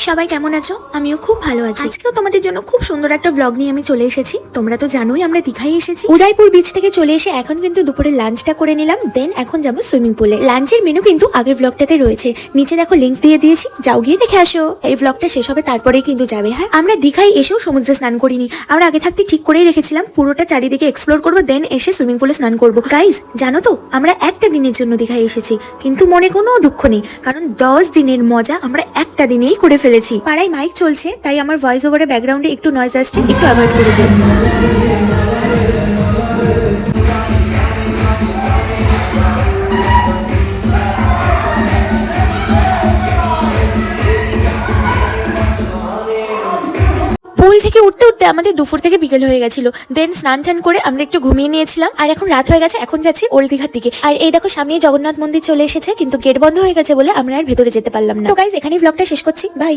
সবাই কেমন আছো? আমিও খুব ভালো আছি। আজকেও তোমাদের জন্য খুব সুন্দর একটা ব্লগ নিয়ে আমি চলে এসেছি। তোমরা তো জানোই আমরা দীঘায় এসেছি। উদয়পুর বিচ থেকে চলে এসে এখন কিন্তু দুপুরে লাঞ্চটা করে নিলাম, দেন এখন যাবো সুইমিং পুলে। লাঞ্চের মেনু কিন্তু আগের ব্লগটাতে রয়েছে, নিচে দেখো লিংক দিয়ে দিয়েছি, যাও গিয়ে দেখে আসো। এই ব্লগটা শেষ হবে তারপরেই কিন্তু যাবে। হ্যাঁ, আমরা দীঘায় এসেও সমুদ্রে স্নান করিনি, আমরা আগে থাকতে ঠিক করেই রেখেছিলাম পুরোটা চারিদিকে এক্সপ্লোর করবো, দেন এসে সুইমিং পুলে স্নান করবো। গাইজ জানো তো, আমরা একটা দিনের জন্য দীঘায় এসেছি, কিন্তু মনে কোনো দুঃখ নেই, কারণ 10 দিনের মজা আমরা একটা দিনেই করে ফেলেছি। পাড়ায় মাইক চলছে, তাই আমার ভয়েস ওভারের ব্যাকগ্রাউন্ডে একটু নয়েজ আসছে, একটু অ্যাভয়েড করে যাও। পুল থেকে উঠতে উঠতে আমাদের দুপুর থেকে বিকেল হয়ে গেছিল, দেন স্নান টান করে আমরা একটু ঘুমিয়ে নিয়েছিলাম, আর এখন রাত হয়ে গেছে। এখন যাচ্ছি ওল্ড দীঘার দিকে। আর এই দেখো সামনে জগন্নাথ মন্দির চলে এসেছে, কিন্তু গেট বন্ধ হয়ে গেছে বলে আমরা আর ভেতরে যেতে পারলাম না। তো গাইজ এখানেই ব্লগটা শেষ করছি, বাই।